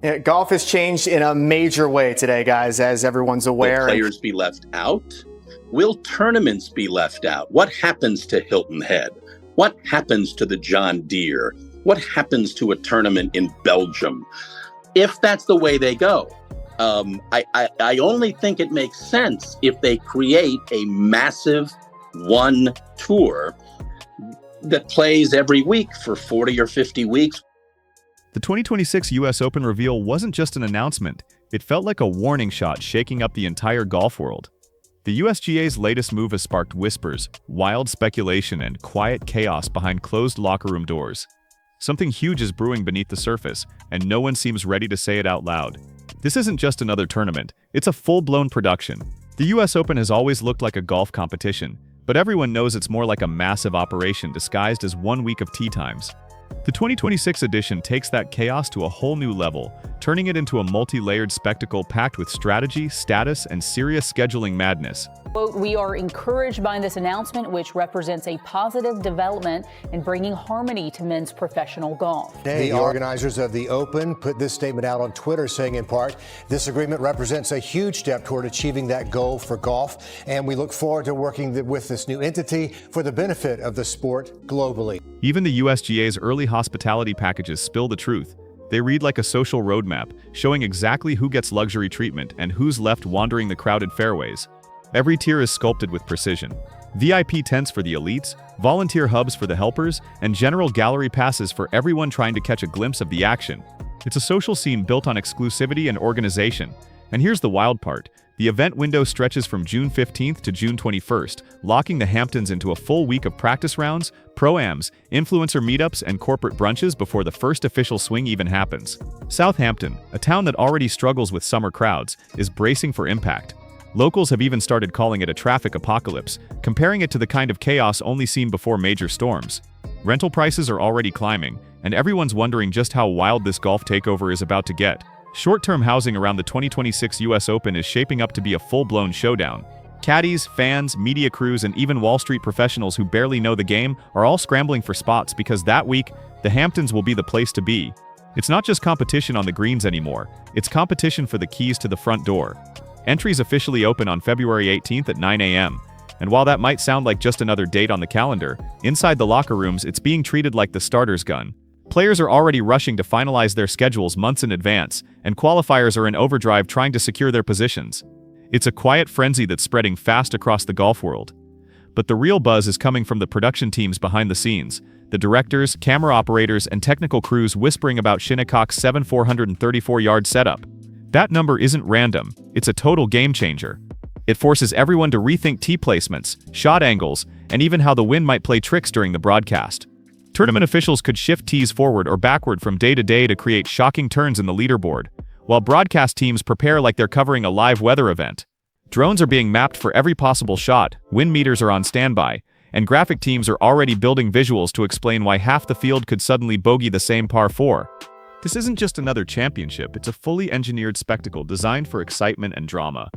Yeah, golf has changed in a major way today, guys, as everyone's aware. Will players be left out? Will tournaments be left out? What happens to Hilton Head? What happens to the John Deere? What happens to a tournament in Belgium? If that's the way they go, I only think it makes sense if they create a massive one tour that plays every week for 40 or 50 weeks. The 2026 US Open reveal wasn't just an announcement, it felt like a warning shot shaking up the entire golf world. The USGA's latest move has sparked whispers, wild speculation, and quiet chaos behind closed locker room doors. Something huge is brewing beneath the surface, and no one seems ready to say it out loud. This isn't just another tournament, it's a full-blown production. The US Open has always looked like a golf competition, but everyone knows it's more like a massive operation disguised as 1 week of tee times. The 2026 edition takes that chaos to a whole new level, turning it into a multi-layered spectacle packed with strategy, status, and serious scheduling madness. Quote, "We are encouraged by this announcement, which represents a positive development in bringing harmony to men's professional golf." The organizers of the Open put this statement out on Twitter saying, in part, "This agreement represents a huge step toward achieving that goal for golf, and we look forward to working with this new entity for the benefit of the sport globally." Even the USGA's early hospitality packages spill the truth. They read like a social roadmap, showing exactly who gets luxury treatment and who's left wandering the crowded fairways. Every tier is sculpted with precision. VIP tents for the elites, volunteer hubs for the helpers, and general gallery passes for everyone trying to catch a glimpse of the action. It's a social scene built on exclusivity and organization. And here's the wild part. The event window stretches from June 15th to June 21st, locking the Hamptons into a full week of practice rounds, pro-ams, influencer meetups, and corporate brunches before the first official swing even happens. Southampton, a town that already struggles with summer crowds, is bracing for impact. Locals have even started calling it a traffic apocalypse, comparing it to the kind of chaos only seen before major storms. Rental prices are already climbing, and everyone's wondering just how wild this golf takeover is about to get. Short-term housing around the 2026 US Open is shaping up to be a full-blown showdown. Caddies, fans, media crews, and even Wall Street professionals who barely know the game are all scrambling for spots because that week, the Hamptons will be the place to be. It's not just competition on the greens anymore, it's competition for the keys to the front door. Entries officially open on February 18th at 9 a.m. And while that might sound like just another date on the calendar, inside the locker rooms it's being treated like the starter's gun. Players are already rushing to finalize their schedules months in advance, and qualifiers are in overdrive trying to secure their positions. It's a quiet frenzy that's spreading fast across the golf world. But the real buzz is coming from the production teams behind the scenes, the directors, camera operators, and technical crews whispering about Shinnecock's 434-yard setup. That number isn't random, it's a total game changer. It forces everyone to rethink tee placements, shot angles, and even how the wind might play tricks during the broadcast. Tournament officials could shift tees forward or backward from day to day to create shocking turns in the leaderboard, while broadcast teams prepare like they're covering a live weather event. Drones are being mapped for every possible shot, wind meters are on standby, and graphic teams are already building visuals to explain why half the field could suddenly bogey the same par 4. This isn't just another championship, it's a fully engineered spectacle designed for excitement and drama.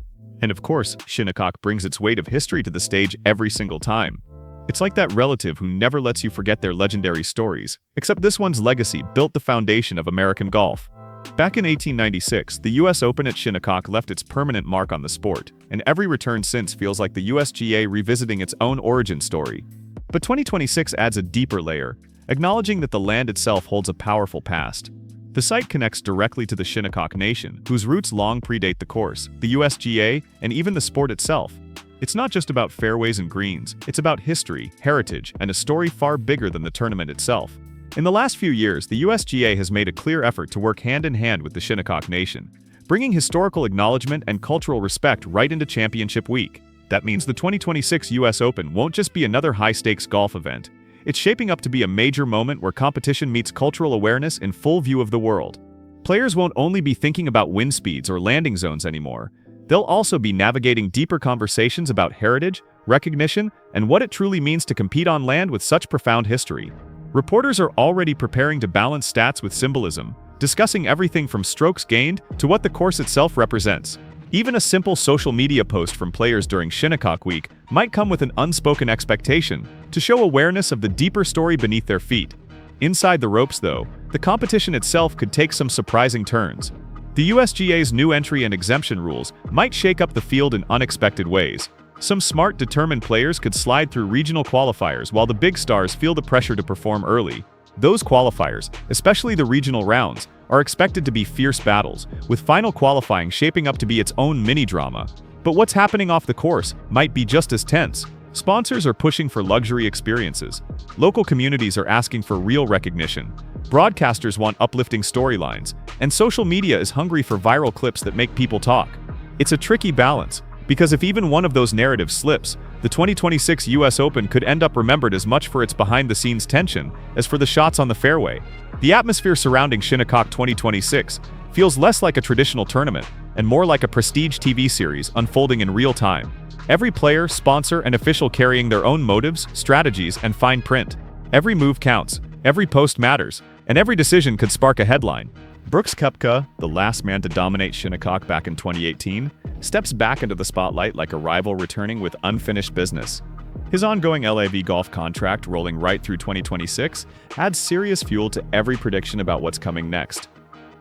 And of course, Shinnecock brings its weight of history to the stage every single time. It's like that relative who never lets you forget their legendary stories, except this one's legacy built the foundation of American golf. Back in 1896, the US Open at Shinnecock left its permanent mark on the sport, and every return since feels like the USGA revisiting its own origin story. But 2026 adds a deeper layer, acknowledging that the land itself holds a powerful past. The site connects directly to the Shinnecock Nation, whose roots long predate the course, the USGA, and even the sport itself. It's not just about fairways and greens, it's about history, heritage, and a story far bigger than the tournament itself. In the last few years, the USGA has made a clear effort to work hand in hand with the Shinnecock Nation, bringing historical acknowledgement and cultural respect right into Championship Week. That means the 2026 US Open won't just be another high-stakes golf event. It's shaping up to be a major moment where competition meets cultural awareness in full view of the world. Players won't only be thinking about wind speeds or landing zones anymore. They'll also be navigating deeper conversations about heritage, recognition, and what it truly means to compete on land with such profound history. Reporters are already preparing to balance stats with symbolism, discussing everything from strokes gained to what the course itself represents. Even a simple social media post from players during Shinnecock Week might come with an unspoken expectation to show awareness of the deeper story beneath their feet. Inside the ropes, though, the competition itself could take some surprising turns. The USGA's new entry and exemption rules might shake up the field in unexpected ways. Some smart, determined players could slide through regional qualifiers while the big stars feel the pressure to perform early. Those qualifiers, especially the regional rounds, are expected to be fierce battles, with final qualifying shaping up to be its own mini-drama. But what's happening off the course might be just as tense. Sponsors are pushing for luxury experiences. Local communities are asking for real recognition. Broadcasters want uplifting storylines, and social media is hungry for viral clips that make people talk. It's a tricky balance, because if even one of those narratives slips, the 2026 US Open could end up remembered as much for its behind-the-scenes tension as for the shots on the fairway. The atmosphere surrounding Shinnecock 2026 feels less like a traditional tournament and more like a prestige TV series unfolding in real time. Every player, sponsor, and official carrying their own motives, strategies, and fine print. Every move counts, every post matters, and every decision could spark a headline. Brooks Koepka, the last man to dominate Shinnecock back in 2018, steps back into the spotlight like a rival returning with unfinished business. His ongoing LAV golf contract rolling right through 2026 adds serious fuel to every prediction about what's coming next.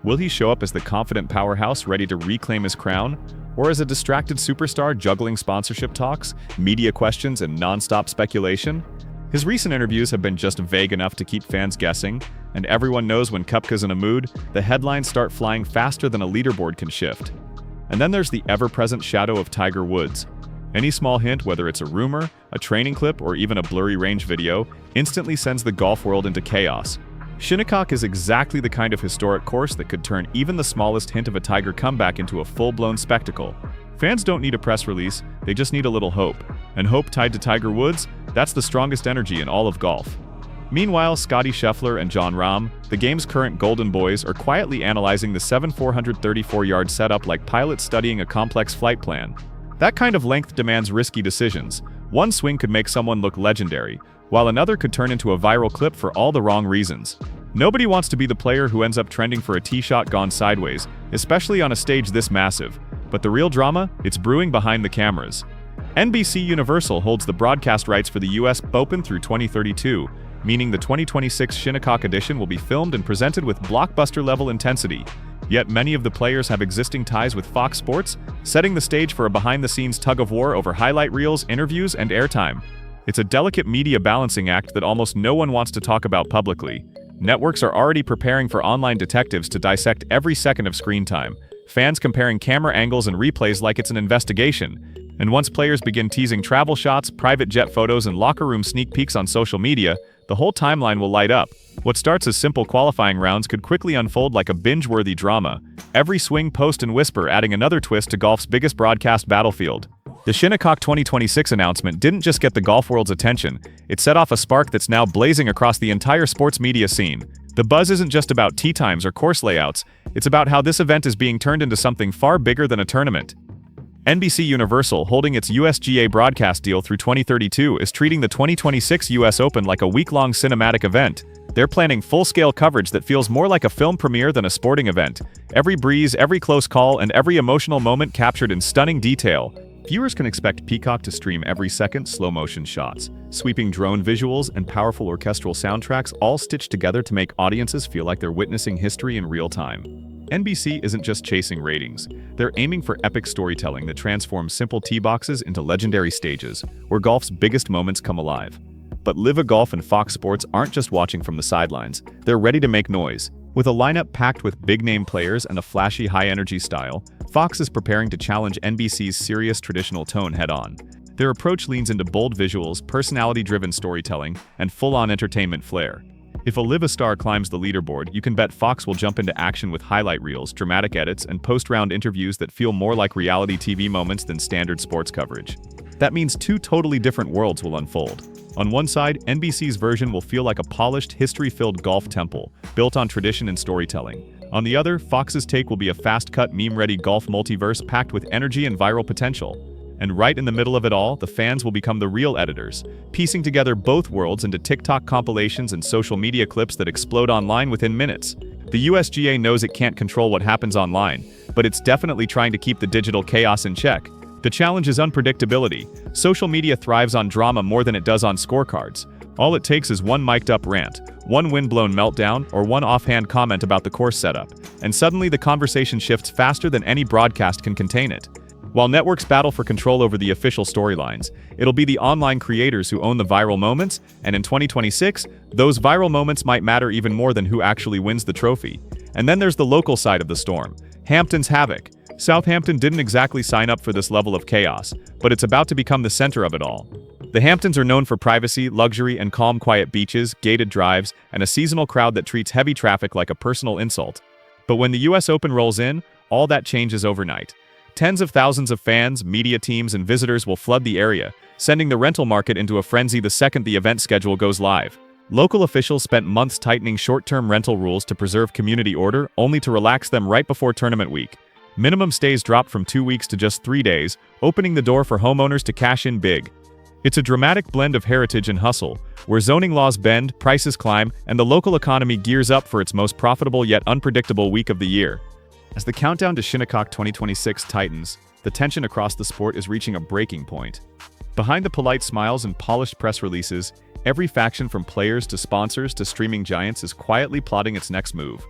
Will he show up as the confident powerhouse ready to reclaim his crown, or as a distracted superstar juggling sponsorship talks, media questions, and non-stop speculation? His recent interviews have been just vague enough to keep fans guessing, and everyone knows when Koepka's in a mood, the headlines start flying faster than a leaderboard can shift. And then there's the ever-present shadow of Tiger Woods. Any small hint, whether it's a rumor, a training clip, or even a blurry range video, instantly sends the golf world into chaos. Shinnecock is exactly the kind of historic course that could turn even the smallest hint of a Tiger comeback into a full-blown spectacle. Fans don't need a press release, they just need a little hope. And hope tied to Tiger Woods, that's the strongest energy in all of golf. Meanwhile, Scottie Scheffler and Jon Rahm, the game's current golden boys, are quietly analyzing the 434-yard setup like pilots studying a complex flight plan. That kind of length demands risky decisions. One swing could make someone look legendary, while another could turn into a viral clip for all the wrong reasons. Nobody wants to be the player who ends up trending for a tee shot gone sideways, especially on a stage this massive. But the real drama? It's brewing behind the cameras. NBC Universal holds the broadcast rights for the US Open through 2032, meaning the 2026 Shinnecock edition will be filmed and presented with blockbuster-level intensity. Yet many of the players have existing ties with Fox Sports, setting the stage for a behind-the-scenes tug-of-war over highlight reels, interviews, and airtime. It's a delicate media balancing act that almost no one wants to talk about publicly. Networks are already preparing for online detectives to dissect every second of screen time, fans comparing camera angles and replays like it's an investigation. And once players begin teasing travel shots, private jet photos, and locker room sneak peeks on social media, the whole timeline will light up. What starts as simple qualifying rounds could quickly unfold like a binge-worthy drama, every swing, post, and whisper adding another twist to golf's biggest broadcast battlefield. The Shinnecock 2026 announcement didn't just get the golf world's attention, it set off a spark that's now blazing across the entire sports media scene. The buzz isn't just about tee times or course layouts, it's about how this event is being turned into something far bigger than a tournament. NBC Universal, holding its USGA broadcast deal through 2032, is treating the 2026 US Open like a week-long cinematic event. They're planning full-scale coverage that feels more like a film premiere than a sporting event. Every breeze, every close call, and every emotional moment captured in stunning detail. Viewers can expect Peacock to stream every second slow-motion shots, sweeping drone visuals, and powerful orchestral soundtracks all stitched together to make audiences feel like they're witnessing history in real time. NBC isn't just chasing ratings. They're aiming for epic storytelling that transforms simple tee boxes into legendary stages, where golf's biggest moments come alive. But Live Golf and Fox Sports aren't just watching from the sidelines. They're ready to make noise. With a lineup packed with big-name players and a flashy, high-energy style, Fox is preparing to challenge NBC's serious traditional tone head-on. Their approach leans into bold visuals, personality-driven storytelling, and full-on entertainment flair. If a Live star climbs the leaderboard, you can bet Fox will jump into action with highlight reels, dramatic edits, and post-round interviews that feel more like reality TV moments than standard sports coverage. That means two totally different worlds will unfold. On one side, NBC's version will feel like a polished, history-filled golf temple, built on tradition and storytelling. On the other, Fox's take will be a fast-cut, meme-ready golf multiverse packed with energy and viral potential. And right in the middle of it all, the fans will become the real editors, piecing together both worlds into TikTok compilations and social media clips that explode online within minutes. The USGA knows it can't control what happens online, but it's definitely trying to keep the digital chaos in check. The challenge is unpredictability. Social media thrives on drama more than it does on scorecards. All it takes is one mic'd-up rant, one wind-blown meltdown, or one offhand comment about the course setup, and suddenly the conversation shifts faster than any broadcast can contain it. While networks battle for control over the official storylines, it'll be the online creators who own the viral moments, and in 2026, those viral moments might matter even more than who actually wins the trophy. And then there's the local side of the storm, Hampton's havoc. Southampton didn't exactly sign up for this level of chaos, but it's about to become the center of it all. The Hamptons are known for privacy, luxury, and calm, quiet beaches, gated drives, and a seasonal crowd that treats heavy traffic like a personal insult. But when the US Open rolls in, all that changes overnight. Tens of thousands of fans, media teams, and visitors will flood the area, sending the rental market into a frenzy the second the event schedule goes live. Local officials spent months tightening short-term rental rules to preserve community order, only to relax them right before tournament week. Minimum stays dropped from 2 weeks to just 3 days, opening the door for homeowners to cash in big. It's a dramatic blend of heritage and hustle, where zoning laws bend, prices climb, and the local economy gears up for its most profitable yet unpredictable week of the year. As the countdown to Shinnecock 2026 tightens, the tension across the sport is reaching a breaking point. Behind the polite smiles and polished press releases, every faction from players to sponsors to streaming giants is quietly plotting its next move.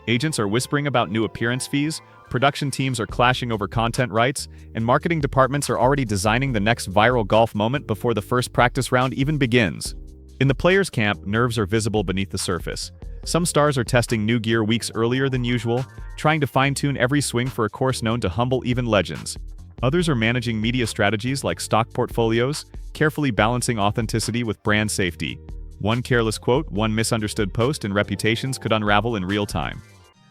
Agents are whispering about new appearance fees, production teams are clashing over content rights, and marketing departments are already designing the next viral golf moment before the first practice round even begins. In the players' camp, nerves are visible beneath the surface. Some stars are testing new gear weeks earlier than usual, trying to fine-tune every swing for a course known to humble even legends. Others are managing media strategies like stock portfolios, carefully balancing authenticity with brand safety. One careless quote, one misunderstood post, and reputations could unravel in real time.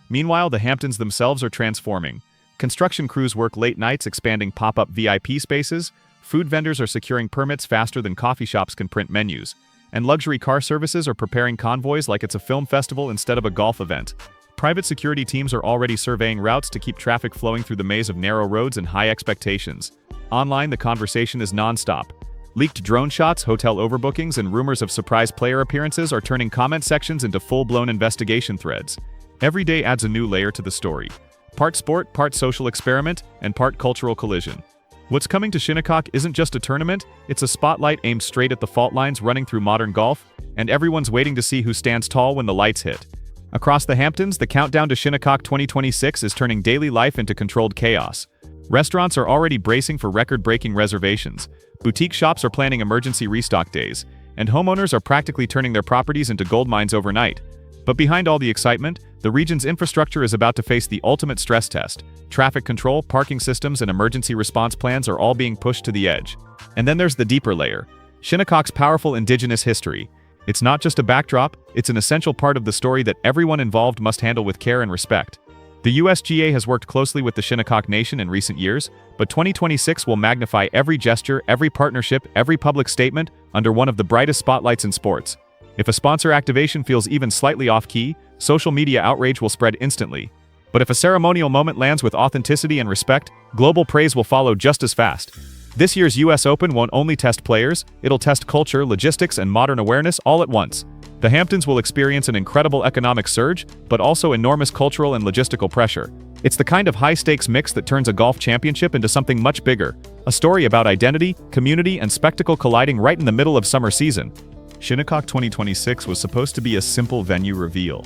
Meanwhile, the Hamptons themselves are transforming. Construction crews work late nights expanding pop-up VIP spaces, food vendors are securing permits faster than coffee shops can print menus, and luxury car services are preparing convoys like it's a film festival instead of a golf event. Private security teams are already surveying routes to keep traffic flowing through the maze of narrow roads and high expectations. Online, the conversation is non-stop. Leaked drone shots, hotel overbookings, and rumors of surprise player appearances are turning comment sections into full-blown investigation threads. Every day adds a new layer to the story. Part sport, part social experiment, and part cultural collision. What's coming to Shinnecock isn't just a tournament, it's a spotlight aimed straight at the fault lines running through modern golf, and everyone's waiting to see who stands tall when the lights hit. Across the Hamptons, the countdown to Shinnecock 2026 is turning daily life into controlled chaos. Restaurants are already bracing for record-breaking reservations, boutique shops are planning emergency restock days, and homeowners are practically turning their properties into gold mines overnight. But behind all the excitement, the region's infrastructure is about to face the ultimate stress test. Traffic control, parking systems, and emergency response plans are all being pushed to the edge. And then there's the deeper layer, Shinnecock's powerful indigenous history. It's not just a backdrop, it's an essential part of the story that everyone involved must handle with care and respect. The USGA has worked closely with the Shinnecock Nation in recent years, but 2026 will magnify every gesture, every partnership, every public statement under one of the brightest spotlights in sports. If a sponsor activation feels even slightly off-key, social media outrage will spread instantly. But if a ceremonial moment lands with authenticity and respect, global praise will follow just as fast. This year's US Open won't only test players, it'll test culture, logistics, and modern awareness all at once. The Hamptons will experience an incredible economic surge, but also enormous cultural and logistical pressure. It's the kind of high-stakes mix that turns a golf championship into something much bigger, a story about identity, community, and spectacle colliding right in the middle of summer season. Shinnecock 2026 was supposed to be a simple venue reveal.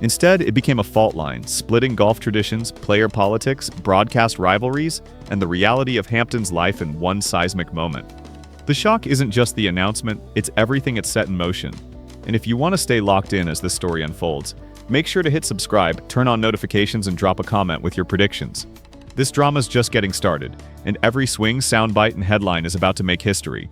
Instead, it became a fault line, splitting golf traditions, player politics, broadcast rivalries, and the reality of Hampton's life in one seismic moment. The shock isn't just the announcement, it's everything it's set in motion. And if you want to stay locked in as this story unfolds, make sure to hit subscribe, turn on notifications, and drop a comment with your predictions. This drama's just getting started, and every swing, soundbite, and headline is about to make history.